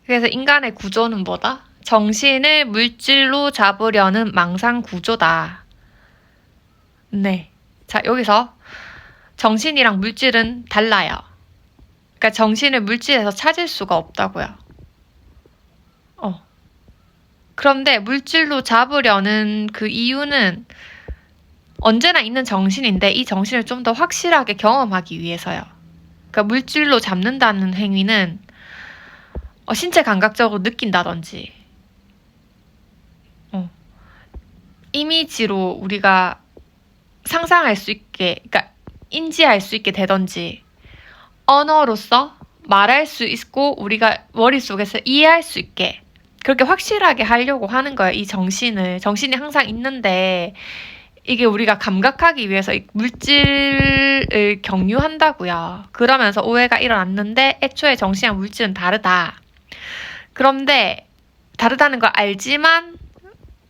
그래서 인간의 구조는 뭐다? 정신을 물질로 잡으려는 망상 구조다. 네. 자, 여기서 정신이랑 물질은 달라요. 그러니까 정신을 물질에서 찾을 수가 없다고요. 그런데 물질로 잡으려는 그 이유는 언제나 있는 정신인데 이 정신을 좀 더 확실하게 경험하기 위해서요. 그러니까 물질로 잡는다는 행위는 신체 감각적으로 느낀다든지 이미지로 우리가 상상할 수 있게, 그러니까 인지할 수 있게 되던지 언어로서 말할 수 있고 우리가 머릿속에서 이해할 수 있게 그렇게 확실하게 하려고 하는 거예요. 이 정신이 항상 있는데 이게 우리가 감각하기 위해서 물질을 경유한다고요. 그러면서 오해가 일어났는데 애초에 정신이랑 물질은 다르다. 그런데 다르다는 걸 알지만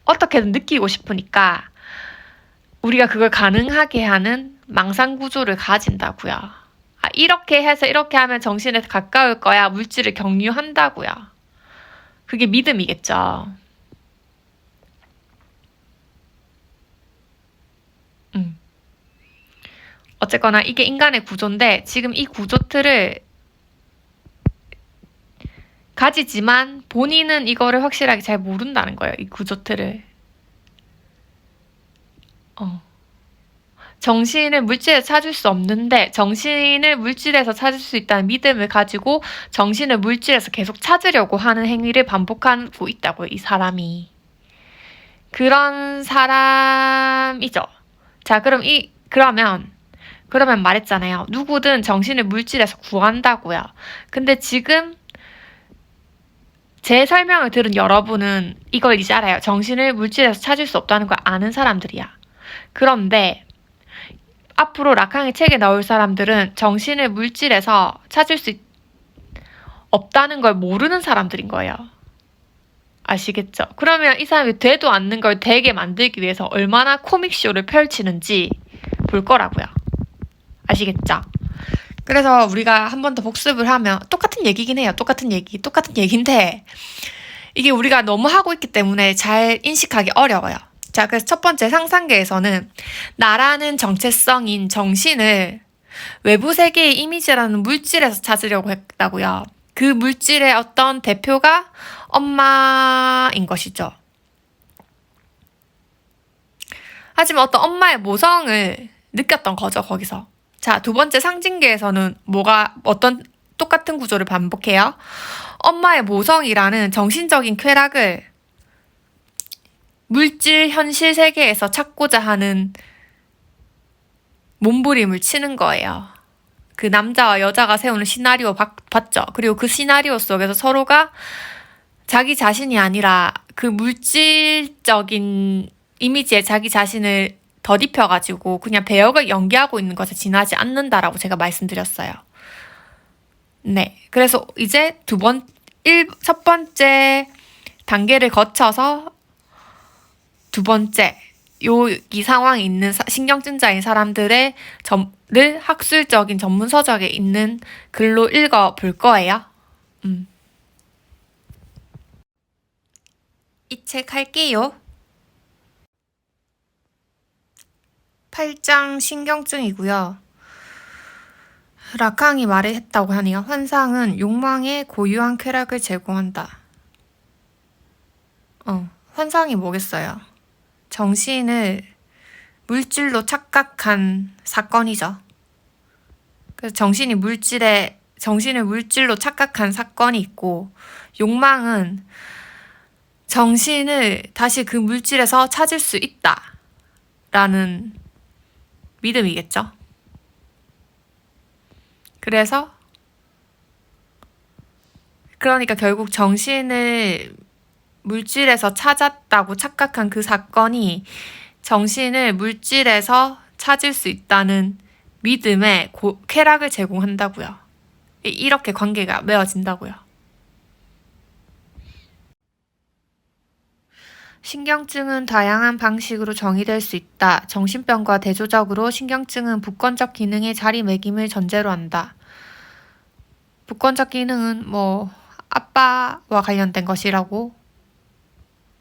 어떻게든 느끼고 싶으니까 우리가 그걸 가능하게 하는 망상 구조를 가진다고요. 이렇게 해서 이렇게 하면 정신에 가까울 거야. 물질을 경유한다고요. 그게 믿음이겠죠. 어쨌거나 이게 인간의 구조인데 지금 이 구조 틀을 가지지만 본인은 이거를 확실하게 잘 모른다는 거예요. 이 구조 틀을. 정신을 물질에서 찾을 수 없는데 정신을 물질에서 찾을 수 있다는 믿음을 가지고 정신을 물질에서 계속 찾으려고 하는 행위를 반복하고 있다고요. 이 사람이. 그런 사람이죠. 자, 그러면 말했잖아요. 누구든 정신을 물질에서 구한다고요. 근데 지금 제 설명을 들은 여러분은 이걸 이제 알아요. 정신을 물질에서 찾을 수 없다는 걸 아는 사람들이야. 그런데 앞으로 라캉의 책에 나올 사람들은 정신을 물질에서 찾을 수 없다는 걸 모르는 사람들인 거예요. 아시겠죠? 그러면 이 사람이 되도 않는 걸 되게 만들기 위해서 얼마나 코믹쇼를 펼치는지 볼 거라고요. 아시겠죠? 그래서 우리가 한 번 더 복습을 하면 똑같은 얘기긴 해요. 똑같은 얘기인데 이게 우리가 너무 하고 있기 때문에 잘 인식하기 어려워요. 자, 그래서 첫 번째 상상계에서는 나라는 정체성인 정신을 외부 세계의 이미지라는 물질에서 찾으려고 했다고요. 그 물질의 어떤 대표가 엄마인 것이죠. 하지만 어떤 엄마의 모성을 느꼈던 거죠, 거기서. 자, 두 번째 상징계에서는 어떤 똑같은 구조를 반복해요. 엄마의 모성이라는 정신적인 쾌락을 물질 현실 세계에서 찾고자 하는 몸부림을 치는 거예요. 그 남자와 여자가 세우는 시나리오 봤죠? 그리고 그 시나리오 속에서 서로가 자기 자신이 아니라 그 물질적인 이미지에 자기 자신을 덧입혀가지고 그냥 배역을 연기하고 있는 것에 지나지 않는다라고 제가 말씀드렸어요. 네. 그래서 이제 첫 번째 단계를 거쳐서 두 번째, 이 상황에 있는 신경증자인 사람들의 를 학술적인 전문 서적에 있는 글로 읽어볼 거예요. 이 책 할게요. 8장 신경증이고요. 라캉이 말했다고 하네요. 환상은 욕망의 고유한 쾌락을 제공한다. 환상이 뭐겠어요? 정신을 물질로 착각한 사건이죠. 그래서 정신을 물질로 착각한 사건이 있고, 욕망은 정신을 다시 그 물질에서 찾을 수 있다라는 믿음이겠죠. 그러니까 결국 정신을 물질에서 찾았다고 착각한 그 사건이 정신을 물질에서 찾을 수 있다는 믿음에 쾌락을 제공한다고요. 이렇게 관계가 맺어진다고요. 신경증은 다양한 방식으로 정의될 수 있다. 정신병과 대조적으로 신경증은 부권적 기능의 자리매김을 전제로 한다. 부권적 기능은 아빠와 관련된 것이라고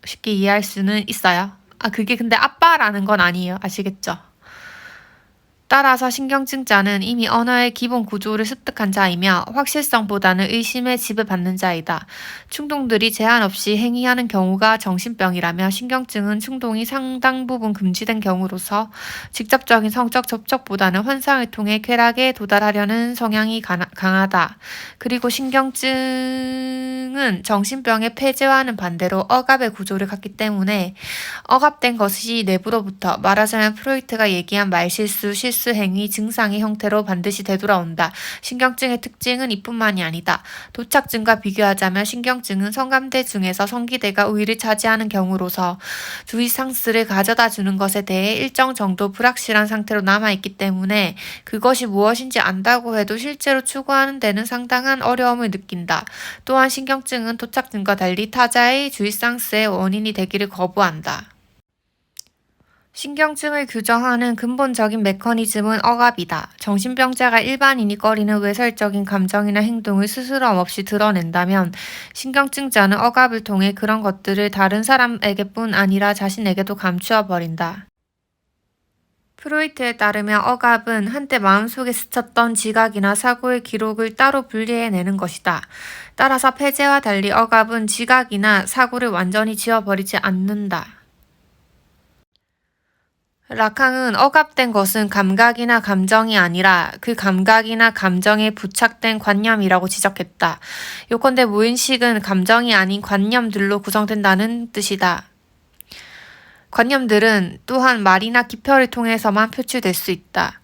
쉽게 이해할 수는 있어요. 그게 근데 아빠라는 건 아니에요. 아시겠죠? 따라서 신경증자는 이미 언어의 기본 구조를 습득한 자이며 확실성보다는 의심에 지배받는 자이다. 충동들이 제한 없이 행위하는 경우가 정신병이라며 신경증은 충동이 상당 부분 금지된 경우로서 직접적인 성적 접촉보다는 환상을 통해 쾌락에 도달하려는 성향이 강하다. 그리고 신경증은 정신병의 폐제와는 반대로 억압의 구조를 갖기 때문에 억압된 것이 내부로부터 말하자면 프로이트가 얘기한 말실수, 실수 행위, 증상의 형태로 반드시 되돌아온다. 신경증의 특징은 이뿐만이 아니다. 도착증과 비교하자면 신경증은 성감대 중에서 성기대가 우위를 차지하는 경우로서 주의상스를 가져다 주는 것에 대해 일정 정도 불확실한 상태로 남아있기 때문에 그것이 무엇인지 안다고 해도 실제로 추구하는 데는 상당한 어려움을 느낀다. 또한 신경증은 도착증과 달리 타자의 주의상스의 원인이 되기를 거부한다. 신경증을 규정하는 근본적인 메커니즘은 억압이다. 정신병자가 일반인이 꺼리는 외설적인 감정이나 행동을 스스럼 없이 드러낸다면 신경증자는 억압을 통해 그런 것들을 다른 사람에게뿐 아니라 자신에게도 감추어 버린다. 프로이트에 따르면 억압은 한때 마음속에 스쳤던 지각이나 사고의 기록을 따로 분리해내는 것이다. 따라서 폐제와 달리 억압은 지각이나 사고를 완전히 지워버리지 않는다. 라캉은 억압된 것은 감각이나 감정이 아니라 그 감각이나 감정에 부착된 관념이라고 지적했다. 요컨대 무의식은 감정이 아닌 관념들로 구성된다는 뜻이다. 관념들은 또한 말이나 기표를 통해서만 표출될 수 있다.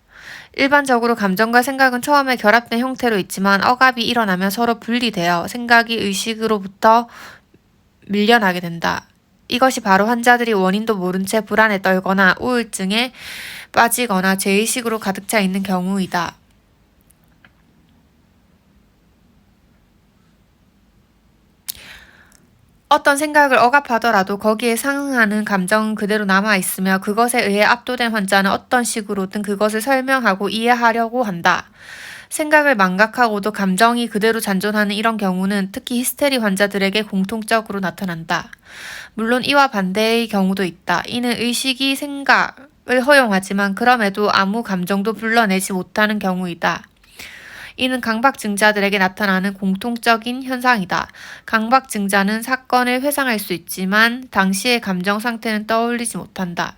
일반적으로 감정과 생각은 처음에 결합된 형태로 있지만 억압이 일어나면 서로 분리되어 생각이 의식으로부터 밀려나게 된다. 이것이 바로 환자들이 원인도 모른 채 불안에 떨거나 우울증에 빠지거나 죄의식으로 가득 차 있는 경우이다. 어떤 생각을 억압하더라도 거기에 상응하는 감정은 그대로 남아있으며 그것에 의해 압도된 환자는 어떤 식으로든 그것을 설명하고 이해하려고 한다. 생각을 망각하고도 감정이 그대로 잔존하는 이런 경우는 특히 히스테리 환자들에게 공통적으로 나타난다. 물론 이와 반대의 경우도 있다. 이는 의식이 생각을 허용하지만 그럼에도 아무 감정도 불러내지 못하는 경우이다. 이는 강박증자들에게 나타나는 공통적인 현상이다. 강박증자는 사건을 회상할 수 있지만 당시의 감정 상태는 떠올리지 못한다.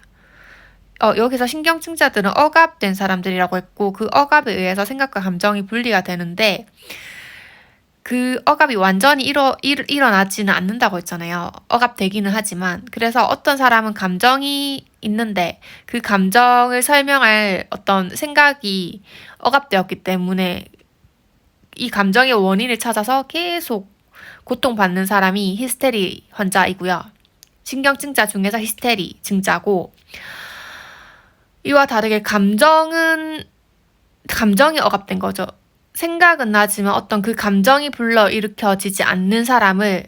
여기서 신경증자들은 억압된 사람들이라고 했고 그 억압에 의해서 생각과 감정이 분리가 되는데 그 억압이 완전히 일어나지는 않는다고 했잖아요. 억압되기는 하지만. 그래서 어떤 사람은 감정이 있는데 그 감정을 설명할 어떤 생각이 억압되었기 때문에 이 감정의 원인을 찾아서 계속 고통받는 사람이 히스테리 환자이고요. 신경증자 중에서 히스테리 증자고 이와 다르게 감정이 억압된 거죠. 생각은 나지만 어떤 그 감정이 불러일으켜지지 않는 사람을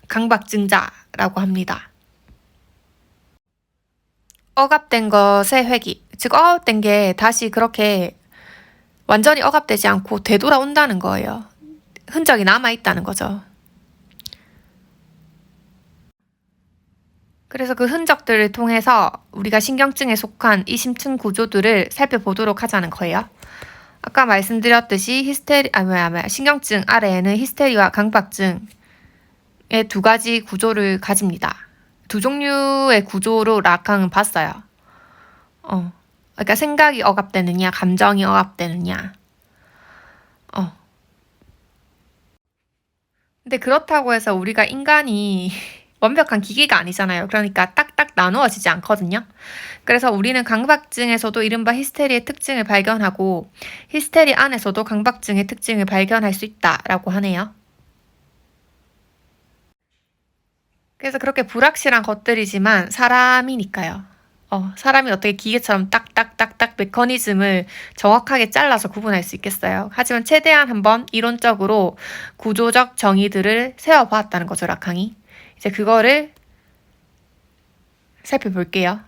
강박증자라고 합니다. 억압된 것의 회귀, 즉 억압된 게 다시 그렇게 완전히 억압되지 않고 되돌아온다는 거예요. 흔적이 남아있다는 거죠. 그래서 그 흔적들을 통해서 우리가 신경증에 속한 이 심층 구조들을 살펴보도록 하자는 거예요. 아까 말씀드렸듯이 신경증 아래에는 히스테리와 강박증의 두 가지 구조를 가집니다. 두 종류의 구조로 라캉은 봤어요. 그러니까 생각이 억압되느냐, 감정이 억압되느냐. 근데 그렇다고 해서 우리가 인간이 완벽한 기계가 아니잖아요. 그러니까 딱딱 나누어지지 않거든요. 그래서 우리는 강박증에서도 이른바 히스테리의 특징을 발견하고 히스테리 안에서도 강박증의 특징을 발견할 수 있다라고 하네요. 그래서 그렇게 불확실한 것들이지만 사람이니까요. 사람이 어떻게 기계처럼 딱딱딱딱 메커니즘을 정확하게 잘라서 구분할 수 있겠어요. 하지만 최대한 한번 이론적으로 구조적 정의들을 세워보았다는 거죠, 라캉이. 이제 그거를 살펴볼게요.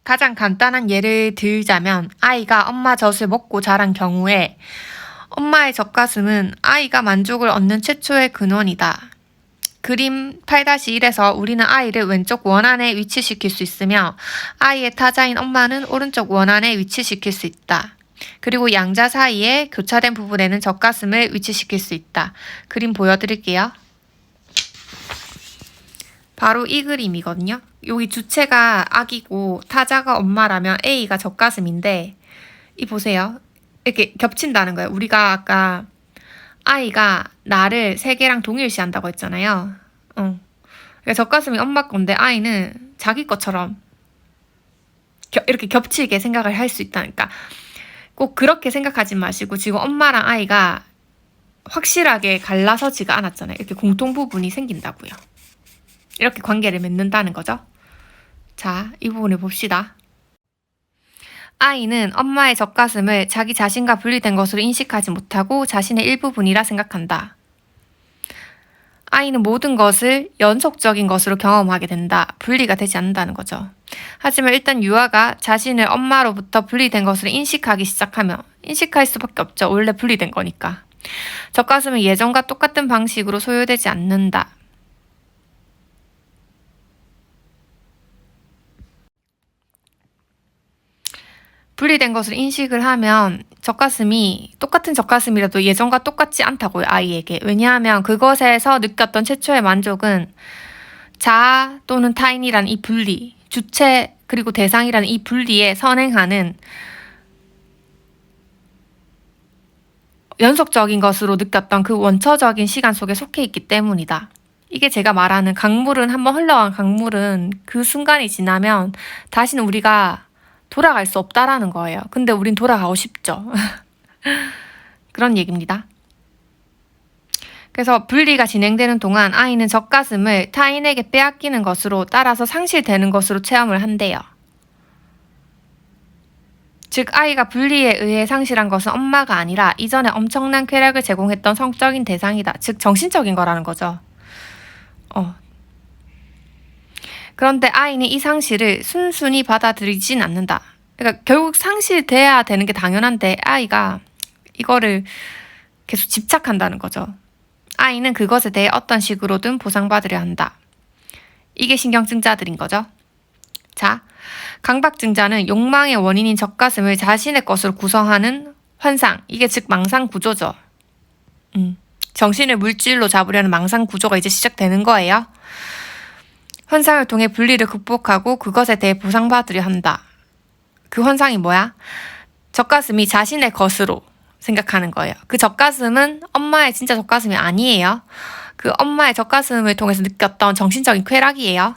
가장 간단한 예를 들자면 아이가 엄마 젖을 먹고 자란 경우에 엄마의 젖가슴은 아이가 만족을 얻는 최초의 근원이다. 그림 8-1에서 우리는 아이를 왼쪽 원안에 위치시킬 수 있으며 아이의 타자인 엄마는 오른쪽 원안에 위치시킬 수 있다. 그리고 양자 사이에 교차된 부분에는 젖가슴을 위치시킬 수 있다. 그림 보여드릴게요. 바로 이 그림이거든요. 여기 주체가 아기고 타자가 엄마라면 A가 젖가슴인데 이 보세요. 이렇게 겹친다는 거예요. 우리가 아까 아이가 나를 세 개랑 동일시한다고 했잖아요. 그러니까 젖가슴이 엄마 건데 아이는 자기 것처럼 이렇게 겹치게 생각을 할 수 있다니까. 꼭 그렇게 생각하지 마시고 지금 엄마랑 아이가 확실하게 갈라서지가 않았잖아요. 이렇게 공통 부분이 생긴다고요. 이렇게 관계를 맺는다는 거죠. 자, 이 부분을 봅시다. 아이는 엄마의 젖가슴을 자기 자신과 분리된 것으로 인식하지 못하고 자신의 일부분이라 생각한다. 아이는 모든 것을 연속적인 것으로 경험하게 된다. 분리가 되지 않는다는 거죠. 하지만 일단 유아가 자신을 엄마로부터 분리된 것으로 인식하기 시작하면 인식할 수밖에 없죠. 원래 분리된 거니까. 젖가슴은 예전과 똑같은 방식으로 소요되지 않는다. 분리된 것을 인식을 하면 젖가슴이 똑같은 젖가슴이라도 예전과 똑같지 않다고요. 아이에게. 왜냐하면 그것에서 느꼈던 최초의 만족은 자아 또는 타인이라는 이 분리, 주체 그리고 대상이라는 이 분리에 선행하는 연속적인 것으로 느꼈던 그 원초적인 시간 속에 속해 있기 때문이다. 이게 제가 말하는 강물은 한번 흘러간 강물은 그 순간이 지나면 다시는 우리가 돌아갈 수 없다라는 거예요. 근데 우린 돌아가고 싶죠. 그런 얘기입니다. 그래서 분리가 진행되는 동안 아이는 젖가슴을 타인에게 빼앗기는 것으로 따라서 상실되는 것으로 체험을 한대요. 즉 아이가 분리에 의해 상실한 것은 엄마가 아니라 이전에 엄청난 쾌락을 제공했던 성적인 대상이다. 즉 정신적인 거라는 거죠. 그런데 아이는 이 상실을 순순히 받아들이진 않는다. 그러니까 결국 상실돼야 되는 게 당연한데 아이가 이거를 계속 집착한다는 거죠. 아이는 그것에 대해 어떤 식으로든 보상받으려 한다. 이게 신경증자들인 거죠. 자, 강박증자는 욕망의 원인인 젖가슴을 자신의 것으로 구성하는 환상, 이게 즉 망상 구조죠. 정신을 물질로 잡으려는 망상 구조가 이제 시작되는 거예요. 환상을 통해 분리를 극복하고 그것에 대해 보상받으려 한다. 그 환상이 뭐야? 젖가슴이 자신의 것으로 생각하는 거예요. 그 젖가슴은 엄마의 진짜 젖가슴이 아니에요. 그 엄마의 젖가슴을 통해서 느꼈던 정신적인 쾌락이에요.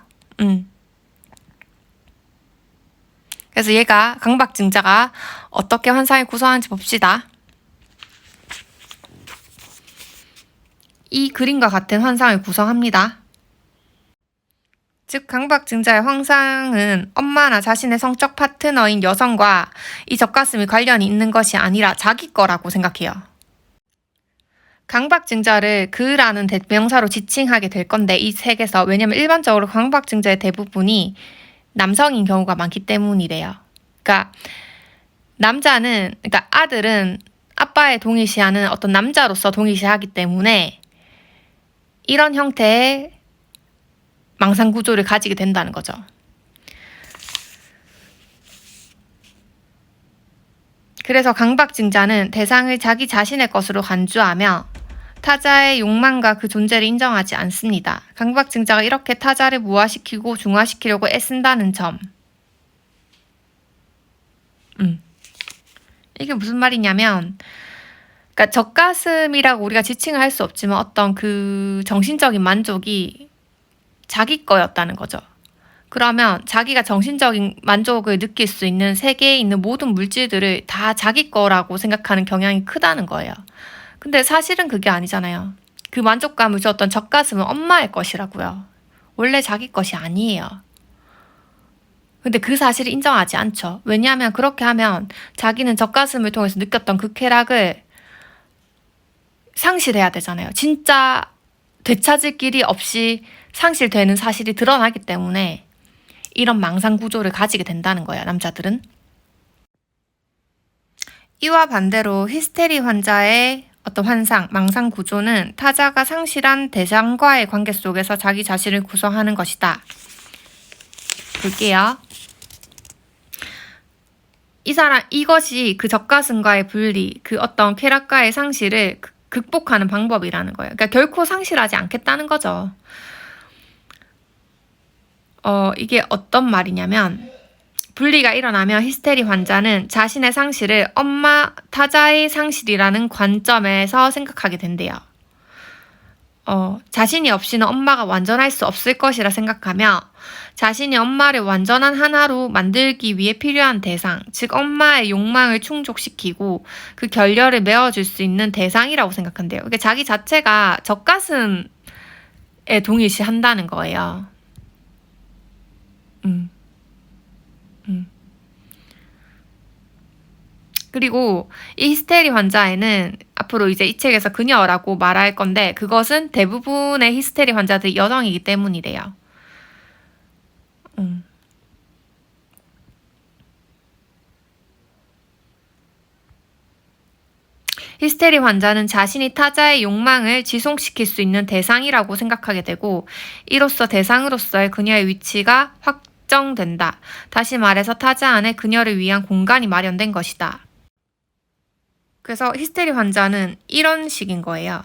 그래서 얘가 강박증자가 어떻게 환상을 구성하는지 봅시다. 이 그림과 같은 환상을 구성합니다. 즉 강박증자의 환상은 엄마나 자신의 성적 파트너인 여성과 이 젖가슴이 관련이 있는 것이 아니라 자기 거라고 생각해요. 강박증자를 그라는 대명사로 지칭하게 될 건데 이 책에서 왜냐면 일반적으로 강박증자의 대부분이 남성인 경우가 많기 때문이래요. 그러니까 그러니까 아들은 아빠의 동일시하는 어떤 남자로서 동일시하기 때문에 이런 형태의 망상 구조를 가지게 된다는 거죠. 그래서 강박증자는 대상을 자기 자신의 것으로 간주하며 타자의 욕망과 그 존재를 인정하지 않습니다. 강박증자가 이렇게 타자를 무화시키고 중화시키려고 애쓴다는 점. 이게 무슨 말이냐면 그러니까 젖가슴이라고 우리가 지칭을 할 수 없지만 어떤 그 정신적인 만족이 자기 거였다는 거죠. 그러면 자기가 정신적인 만족을 느낄 수 있는 세계에 있는 모든 물질들을 다 자기 거라고 생각하는 경향이 크다는 거예요. 근데 사실은 그게 아니잖아요. 그 만족감을 줬던 젖가슴은 엄마의 것이라고요. 원래 자기 것이 아니에요. 근데 그 사실을 인정하지 않죠. 왜냐하면 그렇게 하면 자기는 젖가슴을 통해서 느꼈던 그 쾌락을 상실해야 되잖아요. 진짜 되찾을 길이 없이 상실되는 사실이 드러나기 때문에 이런 망상 구조를 가지게 된다는 거예요. 남자들은. 이와 반대로 히스테리 환자의 어떤 환상, 망상 구조는 타자가 상실한 대상과의 관계 속에서 자기 자신을 구성하는 것이다. 볼게요. 이것이 그 적가슴과의 분리, 그 어떤 쾌락과의 상실을 극복하는 방법이라는 거예요. 그러니까 결코 상실하지 않겠다는 거죠. 이게 어떤 말이냐면, 분리가 일어나면 히스테리 환자는 자신의 상실을 타자의 상실이라는 관점에서 생각하게 된대요. 자신이 없이는 엄마가 완전할 수 없을 것이라 생각하며 자신이 엄마를 완전한 하나로 만들기 위해 필요한 대상, 즉 엄마의 욕망을 충족시키고 그 결렬을 메워줄 수 있는 대상이라고 생각한대요. 그러니까 자기 자체가 젖가슴에 동일시한다는 거예요. 그리고 이 히스테리 환자에는 앞으로 이제 이 책에서 그녀라고 말할 건데 그것은 대부분의 히스테리 환자들이 여성이기 때문이래요. 히스테리 환자는 자신이 타자의 욕망을 지속시킬 수 있는 대상이라고 생각하게 되고 이로써 대상으로서의 그녀의 위치가 확정된다. 다시 말해서 타자 안에 그녀를 위한 공간이 마련된 것이다. 그래서 히스테리 환자는 이런 식인 거예요.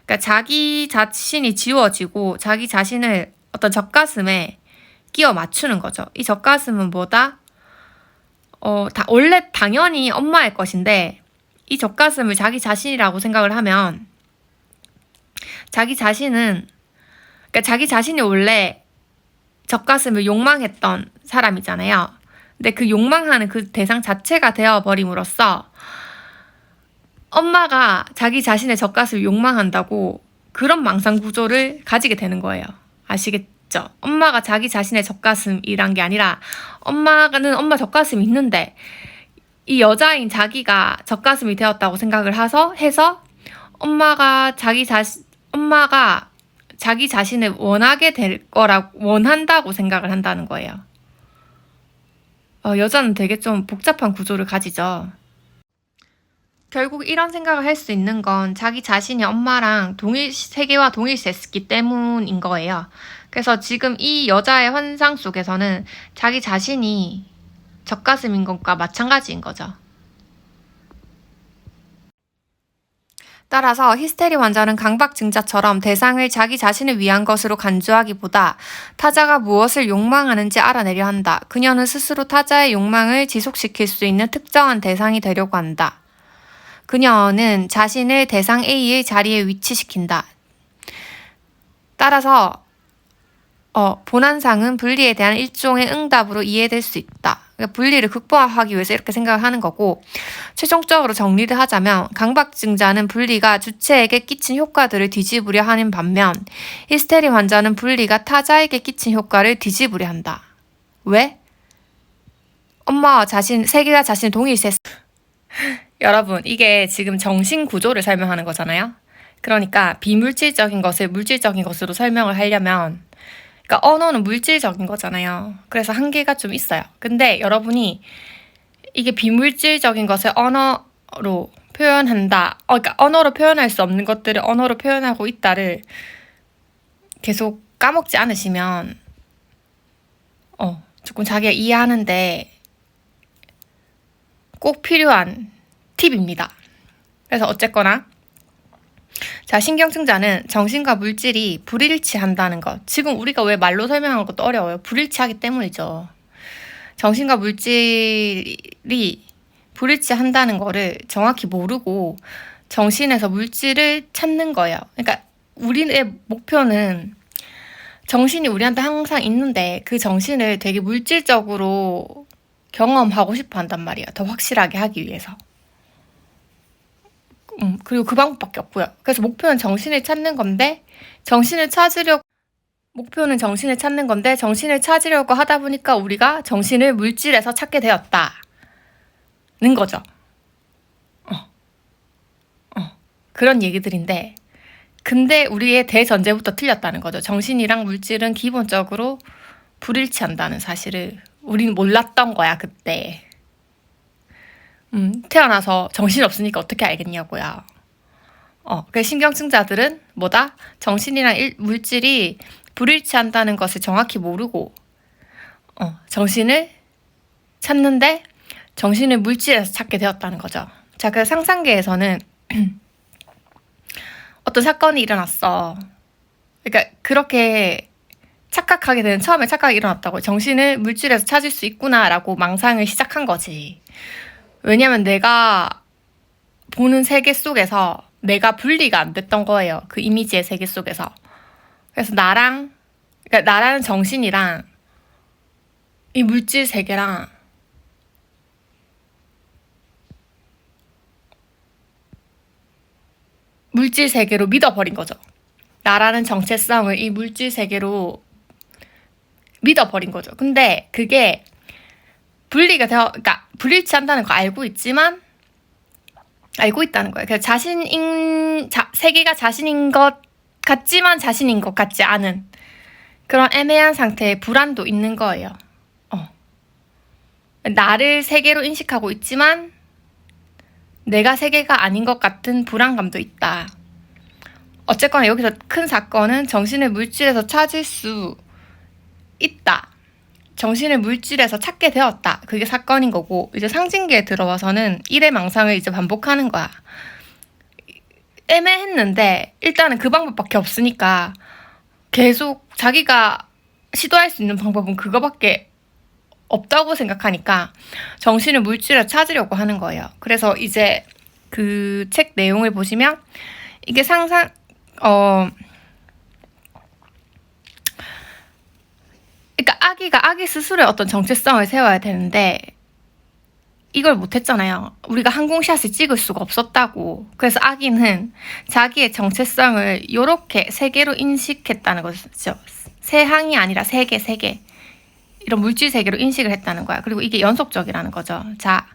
그러니까 자기 자신이 지워지고 자기 자신을 어떤 젖가슴에 끼워 맞추는 거죠. 이 젖가슴은 뭐다? 원래 당연히 엄마의 것인데 이 젖가슴을 자기 자신이라고 생각을 하면 자기 자신이 원래 젖가슴을 욕망했던 사람이잖아요. 근데 그 욕망하는 그 대상 자체가 되어버림으로써 엄마가 자기 자신의 젖가슴을 욕망한다고 그런 망상 구조를 가지게 되는 거예요. 아시겠죠? 엄마가 자기 자신의 젖가슴이란 게 아니라 엄마는 엄마 젖가슴이 있는데 이 여자인 자기가 젖가슴이 되었다고 생각을 해서 엄마가 자기 자신을 원하게 될 거라고 원한다고 생각을 한다는 거예요. 여자는 되게 좀 복잡한 구조를 가지죠. 결국 이런 생각을 할 수 있는 건 자기 자신이 엄마랑 세계와 동일시했기 때문인 거예요. 그래서 지금 이 여자의 환상 속에서는 자기 자신이 젖가슴인 것과 마찬가지인 거죠. 따라서 히스테리 환자는 강박증자처럼 대상을 자기 자신을 위한 것으로 간주하기보다 타자가 무엇을 욕망하는지 알아내려 한다. 그녀는 스스로 타자의 욕망을 지속시킬 수 있는 특정한 대상이 되려고 한다. 그녀는 자신을 대상 A의 자리에 위치시킨다. 따라서 본환상은 분리에 대한 일종의 응답으로 이해될 수 있다. 그러니까 분리를 극복하기 위해서 이렇게 생각을 하는 거고 최종적으로 정리를 하자면 강박증자는 분리가 주체에게 끼친 효과들을 뒤집으려 하는 반면 히스테리 환자는 분리가 타자에게 끼친 효과를 뒤집으려 한다. 왜? 엄마와 세계가 자신을 동일시했어. 여러분, 이게 지금 정신 구조를 설명하는 거잖아요. 그러니까 비물질적인 것을 물질적인 것으로 설명을 하려면 그러니까 언어는 물질적인 거잖아요. 그래서 한계가 좀 있어요. 근데 여러분이 이게 비물질적인 것을 언어로 표현한다. 그러니까 언어로 표현할 수 없는 것들을 언어로 표현하고 있다를 계속 까먹지 않으시면 조금 자기가 이해하는데 꼭 필요한 팁입니다. 그래서 어쨌거나 자, 신경증자는 정신과 물질이 불일치한다는 것. 지금 우리가 왜 말로 설명하는 것도 어려워요. 불일치하기 때문이죠. 정신과 물질이 불일치한다는 거를 정확히 모르고 정신에서 물질을 찾는 거예요. 그러니까 우리의 목표는 정신이 우리한테 항상 있는데 그 정신을 되게 물질적으로 경험하고 싶어 한단 말이에요. 더 확실하게 하기 위해서. 그리고 그 방법밖에 없고요. 그래서 목표는 정신을 찾는 건데 정신을 찾으려고 하다 보니까 우리가 정신을 물질에서 찾게 되었다는 거죠. 그런 얘기들인데 근데 우리의 대전제부터 틀렸다는 거죠. 정신이랑 물질은 기본적으로 불일치한다는 사실을 우리는 몰랐던 거야, 그때. 태어나서 정신이 없으니까 어떻게 알겠냐고요. 그 신경증자들은 뭐다? 정신이랑 물질이 불일치한다는 것을 정확히 모르고 정신을 찾는데 정신을 물질에서 찾게 되었다는 거죠. 자, 그 상상계에서는 어떤 사건이 일어났어. 그러니까 그렇게 착각하게 되는, 처음에 착각이 일어났다고. 정신을 물질에서 찾을 수 있구나라고 망상을 시작한 거지. 왜냐면 내가 보는 세계 속에서 내가 분리가 안 됐던 거예요. 그 이미지의 세계 속에서. 그래서 그러니까 나라는 정신이랑 이 물질 세계랑 물질 세계로 믿어버린 거죠. 나라는 정체성을 이 물질 세계로 믿어버린 거죠. 근데 그게 그러니까 불일치한다는 거 알고 있다는 거예요. 그래서 세계가 자신인 것 같지만 자신인 것 같지 않은 그런 애매한 상태의 불안도 있는 거예요. 나를 세계로 인식하고 있지만 내가 세계가 아닌 것 같은 불안감도 있다. 어쨌거나 여기서 큰 사건은 정신을 물질에서 찾을 수 있다. 정신을 물질에서 찾게 되었다. 그게 사건인 거고, 이제 상징계에 들어와서는 일의 망상을 이제 반복하는 거야. 애매했는데 일단은 그 방법밖에 없으니까 계속 자기가 시도할 수 있는 방법은 그거밖에 없다고 생각하니까 정신을 물질에 찾으려고 하는 거예요. 그래서 이제 그 책 내용을 보시면 이게 그러니까 아기 스스로의 어떤 정체성을 세워야 되는데 이걸 못했잖아요. 우리가 항공샷을 찍을 수가 없었다고. 그래서 아기는 자기의 정체성을 요렇게 세 개로 인식했다는 거죠. 세 항이 아니라 세 개. 이런 물질 세계로 인식을 했다는 거야. 그리고 이게 연속적이라는 거죠. 자,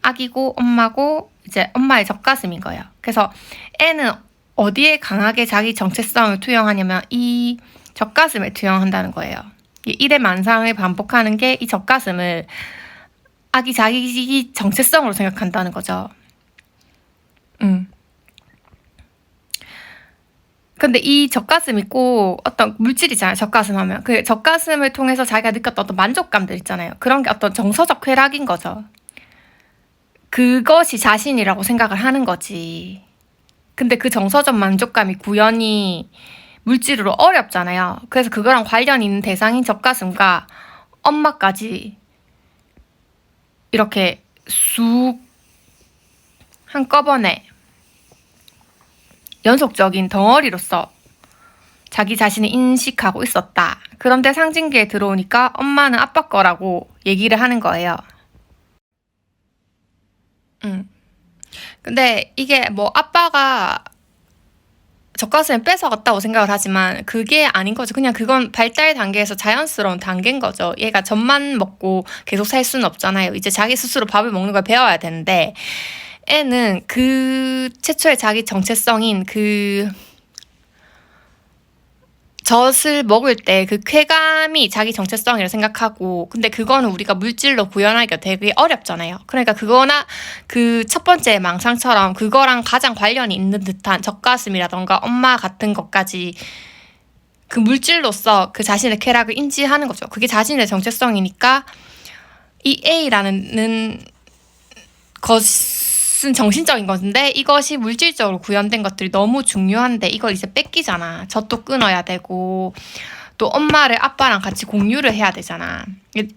아기고 엄마고 이제 엄마의 젖가슴인 거예요. 그래서 애는 어디에 강하게 자기 정체성을 투영하냐면 이 젖가슴에 투영한다는 거예요. 일의 만상을 반복하는 게 이 젖가슴을 아기 자기 정체성으로 생각한다는 거죠. 근데 이 젖가슴이 꼭 어떤 물질이잖아요. 젖가슴 하면. 그 젖가슴을 통해서 자기가 느꼈던 어떤 만족감들 있잖아요. 그런 게 어떤 정서적 쾌락인 거죠. 그것이 자신이라고 생각을 하는 거지. 근데 그 정서적 만족감이 구현이 물질으로 어렵잖아요. 그래서 그거랑 관련 있는 대상인 젖가슴과 엄마까지 이렇게 쑥 한꺼번에 연속적인 덩어리로서 자기 자신을 인식하고 있었다. 그런데 상징계에 들어오니까 엄마는 아빠 거라고 얘기를 하는 거예요. 근데 이게 뭐 아빠가 젖가슴을 뺏어갔다고 생각을 하지만 그게 아닌 거죠. 그냥 그건 발달 단계에서 자연스러운 단계인 거죠. 얘가 젖만 먹고 계속 살 수는 없잖아요. 이제 자기 스스로 밥을 먹는 걸 배워야 되는데 애는 그 최초의 자기 정체성인 그 젖을 먹을 때 그 쾌감이 자기 정체성이라고 생각하고, 근데 그거는 우리가 물질로 구현하기가 되게 어렵잖아요. 그러니까 그거나 그 첫 번째 망상처럼 그거랑 가장 관련이 있는 듯한 젖가슴이라던가 엄마 같은 것까지 그 물질로서 그 자신의 쾌락을 인지하는 거죠. 그게 자신의 정체성이니까 이 A라는 것은 정신적인 건데 이것이 물질적으로 구현된 것들이 너무 중요한데 이걸 이제 뺏기잖아. 젖도 끊어야 되고 또 엄마를 아빠랑 같이 공유를 해야 되잖아.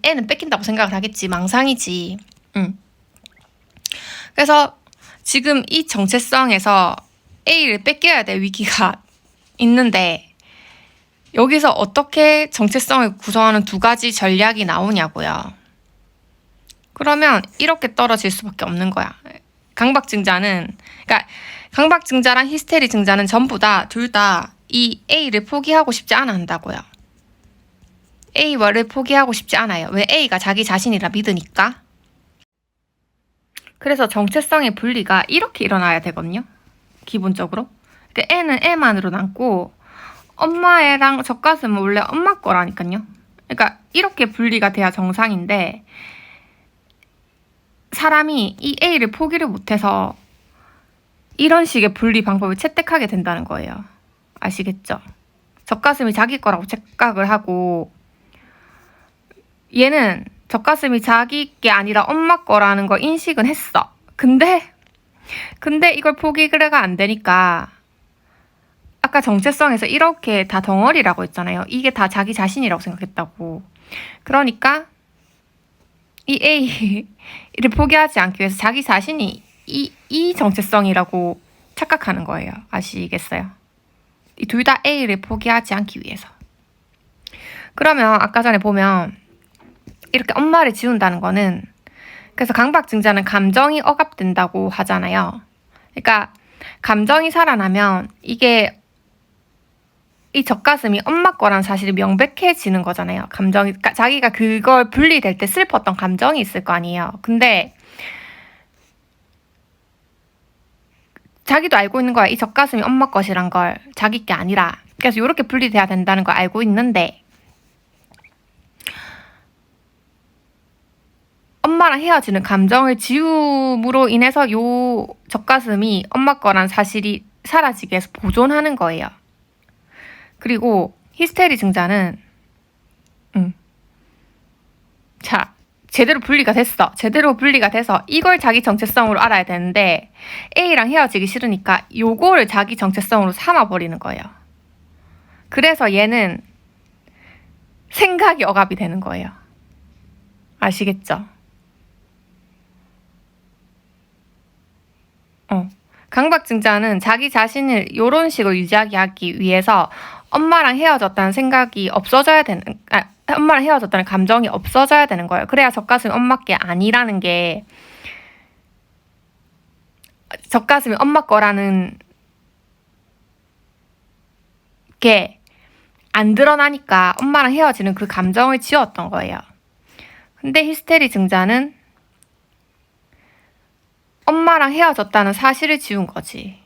애는 뺏긴다고 생각을 하겠지. 망상이지. 그래서 지금 이 정체성에서 A를 뺏겨야 될 위기가 있는데 여기서 어떻게 정체성을 구성하는 두 가지 전략이 나오냐고요. 그러면 이렇게 떨어질 수밖에 없는 거야. 그러니까 강박증자랑 히스테리 증자는 전부 다 둘 다 이 A를 포기하고 싶지 않아 한다고요. A를 포기하고 싶지 않아요. 왜? A가 자기 자신이라 믿으니까. 그래서 정체성의 분리가 이렇게 일어나야 되거든요. 기본적으로. 그러니까 애는 애만으로 남고 엄마애랑 젖가슴은 원래 엄마 거라니까요. 그러니까 이렇게 분리가 돼야 정상인데 사람이 이 A를 포기를 못해서 이런 식의 분리 방법을 채택하게 된다는 거예요. 아시겠죠? 젖가슴이 자기 거라고 착각을 하고 얘는 젖가슴이 자기 게 아니라 엄마 거라는 걸 인식은 했어. 근데 이걸 포기가 안 되니까 아까 정체성에서 이렇게 다 덩어리라고 했잖아요. 이게 다 자기 자신이라고 생각했다고. 그러니까 이 A를 포기하지 않기 위해서 자기 자신이 이 정체성이라고 착각하는 거예요. 아시겠어요? 이 둘 다 A를 포기하지 않기 위해서. 그러면 아까 전에 보면 이렇게 엄마를 지운다는 거는 그래서 강박증자는 감정이 억압된다고 하잖아요. 그러니까 감정이 살아나면 이게 이 젖가슴이 엄마 거라는 사실이 명백해지는 거잖아요. 감정이 그러니까 자기가 그걸 분리될 때 슬펐던 감정이 있을 거 아니에요. 근데 자기도 알고 있는 거야. 이 젖가슴이 엄마 것이란 걸. 자기 게 아니라. 그래서 이렇게 분리돼야 된다는 걸 알고 있는데 엄마랑 헤어지는 감정을 지움으로 인해서 요 젖가슴이 엄마 거란 사실이 사라지게 해서 보존하는 거예요. 그리고 히스테리 증자는 자, 제대로 분리가 됐어. 제대로 분리가 돼서 이걸 자기 정체성으로 알아야 되는데 A랑 헤어지기 싫으니까 요거를 자기 정체성으로 삼아버리는 거예요. 그래서 얘는 생각이 억압이 되는 거예요. 아시겠죠? 강박증자는 자기 자신을 이런 식으로 유지하게 하기 위해서 엄마랑 헤어졌다는 생각이 없어져야 되는, 엄마랑 헤어졌다는 감정이 없어져야 되는 거예요. 그래야 젖가슴이 엄마께 아니라는 게, 젖가슴이 엄마 거라는 게 안 드러나니까 엄마랑 헤어지는 그 감정을 지웠던 거예요. 근데 히스테리 증자는 엄마랑 헤어졌다는 사실을 지운 거지.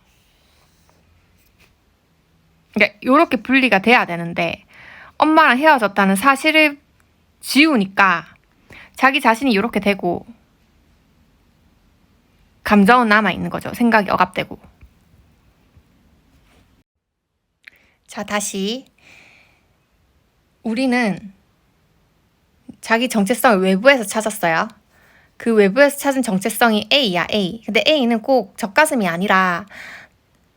그러니까 요렇게 분리가 돼야 되는데 엄마랑 헤어졌다는 사실을 지우니까 자기 자신이 이렇게 되고 감정은 남아있는 거죠. 생각이 억압되고. 자, 다시. 우리는 자기 정체성을 외부에서 찾았어요. 그 외부에서 찾은 정체성이 A야, A. 근데 A는 꼭 젖가슴이 아니라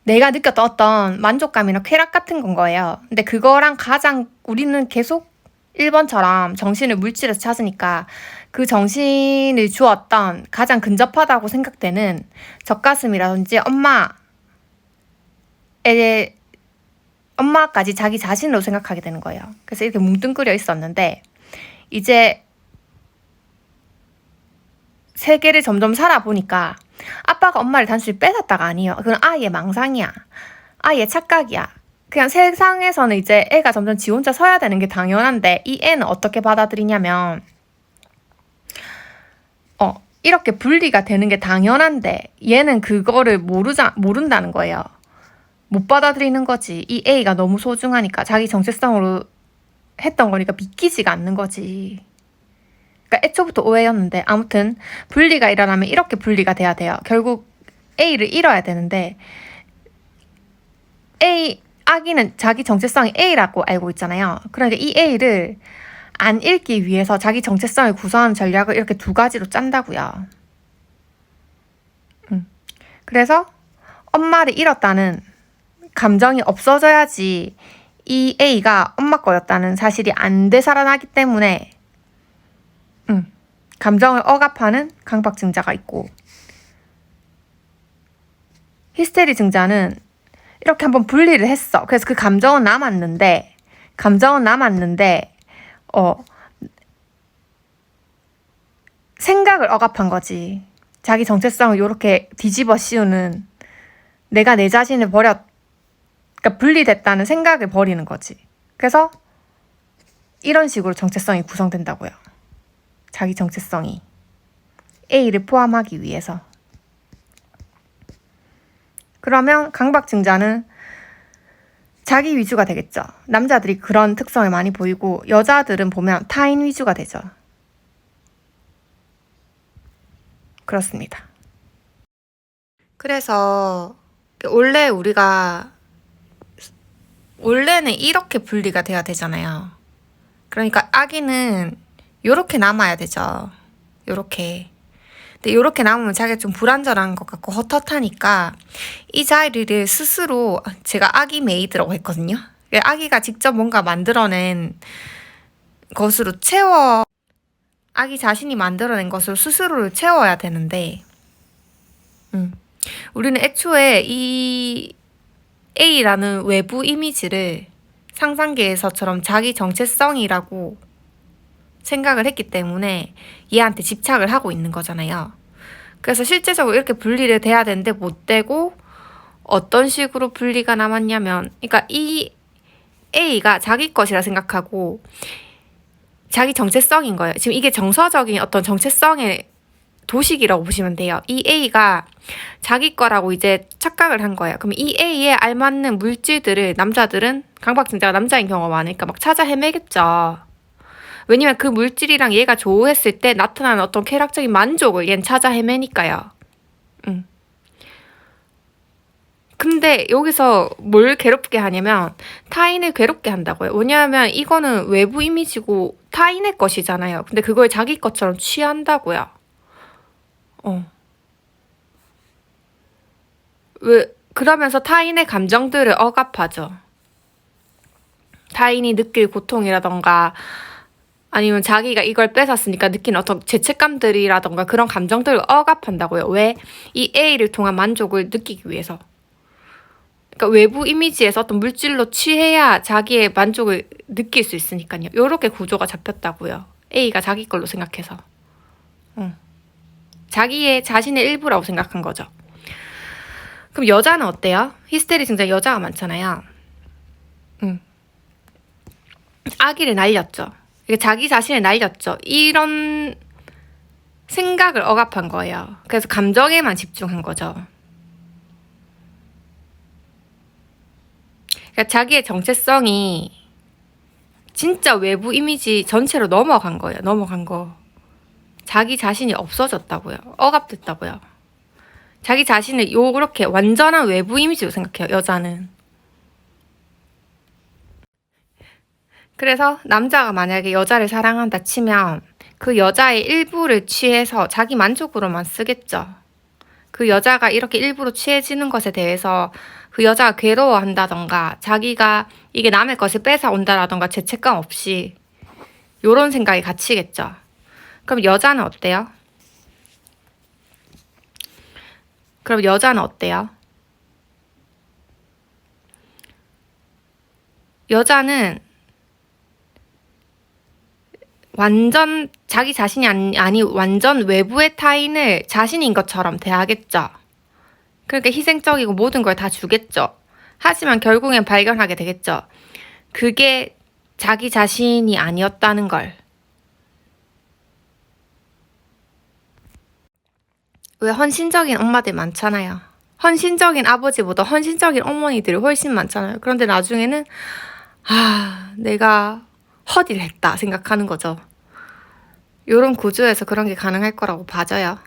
내가 느꼈던 어떤 만족감이나 쾌락 같은 건 거예요. 근데 그거랑 가장 우리는 계속 1번처럼 정신을 물질에서 찾으니까 그 정신을 주었던 가장 근접하다고 생각되는 젖가슴이라든지 엄마까지 자기 자신으로 생각하게 되는 거예요. 그래서 이렇게 뭉뚱그려 있었는데 이제 세계를 점점 살아보니까 아빠가 엄마를 단순히 뺏었다가 아니에요. 그건 아이의 망상이야. 아이의 착각이야. 그냥 세상에서는 이제 애가 점점 지 혼자 서야 되는 게 당연한데 이 애는 어떻게 받아들이냐면 이렇게 분리가 되는 게 당연한데 얘는 그거를 모른다는 거예요. 못 받아들이는 거지. 이 A가 너무 소중하니까 자기 정체성으로 했던 거니까 믿기지가 않는 거지. 그러니까 애초부터 오해였는데 아무튼 분리가 일어나면 이렇게 분리가 돼야 돼요. 결국 A를 잃어야 되는데 아기는 자기 정체성이 A라고 알고 있잖아요. 그러니까 이 A를 안 잃기 위해서 자기 정체성을 구성하는 전략을 이렇게 두 가지로 짠다고요. 그래서 엄마를 잃었다는 감정이 없어져야지 이 A가 엄마 거였다는 사실이 안 되살아나기 때문에 감정을 억압하는 강박증자가 있고 히스테리 증자는 이렇게 한번 분리를 했어. 그래서 그 감정은 남았는데 생각을 억압한 거지. 자기 정체성을 이렇게 뒤집어 씌우는 내가 내 자신을 그러니까 분리됐다는 생각을 버리는 거지. 그래서 이런 식으로 정체성이 구성된다고요. 자기 정체성이 A를 포함하기 위해서. 그러면 강박증자는 자기 위주가 되겠죠. 남자들이 그런 특성을 많이 보이고 여자들은 보면 타인 위주가 되죠. 그렇습니다. 그래서 원래는 이렇게 분리가 돼야 되잖아요. 그러니까 아기는 요렇게 남아야 되죠. 요렇게. 근데 요렇게 남으면 자기가 좀 불안전한 것 같고 헛헛하니까 이 자리를 스스로 제가 아기 메이드라고 했거든요. 아기가 직접 뭔가 만들어낸 것으로 아기 자신이 만들어낸 것으로 스스로를 채워야 되는데 우리는 애초에 이 A라는 외부 이미지를 상상계에서처럼 자기 정체성이라고 생각을 했기 때문에 얘한테 집착을 하고 있는 거잖아요. 그래서 실제적으로 이렇게 분리를 돼야 되는데 못 되고 어떤 식으로 분리가 남았냐면 그러니까 이 A가 자기 것이라 생각하고 자기 정체성인 거예요. 지금 이게 정서적인 어떤 정체성의 도식이라고 보시면 돼요. 이 A가 자기 거라고 이제 착각을 한 거예요. 그럼 이 A에 알맞는 물질들을 남자들은 강박증자가 남자인 경우가 많으니까 막 찾아 헤매겠죠. 왜냐면 그 물질이랑 얘가 조우했을 때 나타나는 어떤 쾌락적인 만족을 얘는 찾아 헤매니까요. 근데 여기서 뭘 괴롭게 하냐면 타인을 괴롭게 한다고요. 왜냐하면 이거는 외부 이미지고 타인의 것이잖아요. 근데 그걸 자기 것처럼 취한다고요. 그러면서 타인의 감정들을 억압하죠. 타인이 느낄 고통이라던가 아니면 자기가 이걸 뺏었으니까 느끼는 어떤 죄책감들이라던가 그런 감정들을 억압한다고요. 왜? 이 A를 통한 만족을 느끼기 위해서. 그러니까 외부 이미지에서 어떤 물질로 취해야 자기의 만족을 느낄 수 있으니까요. 이렇게 구조가 잡혔다고요. A가 자기 걸로 생각해서. 자신의 일부라고 생각한 거죠. 그럼 여자는 어때요? 히스테리 증상 여자가 많잖아요. 아기를 날렸죠. 자기 자신을 날렸죠. 이런 생각을 억압한 거예요. 그래서 감정에만 집중한 거죠. 그러니까 자기의 정체성이 진짜 외부 이미지 전체로 넘어간 거예요. 넘어간 거. 자기 자신이 없어졌다고요. 억압됐다고요. 자기 자신을 요렇게 완전한 외부 이미지로 생각해요. 여자는. 그래서 남자가 만약에 여자를 사랑한다 치면 그 여자의 일부를 취해서 자기 만족으로만 쓰겠죠. 그 여자가 이렇게 일부러 취해지는 것에 대해서 그 여자가 괴로워한다던가 자기가 이게 남의 것을 뺏어온다라던가 죄책감 없이 요런 생각이 갇히겠죠. 그럼 여자는 어때요? 여자는 완전 자기 자신이 아니 완전 외부의 타인을 자신인 것처럼 대하겠죠. 그러니까 희생적이고 모든 걸 다 주겠죠. 하지만 결국엔 발견하게 되겠죠. 그게 자기 자신이 아니었다는 걸. 왜 헌신적인 엄마들 많잖아요. 헌신적인 아버지보다 헌신적인 어머니들이 훨씬 많잖아요. 그런데 나중에는 내가 헛일 했다 생각하는 거죠. 요런 구조에서 그런 게 가능할 거라고 봐져요.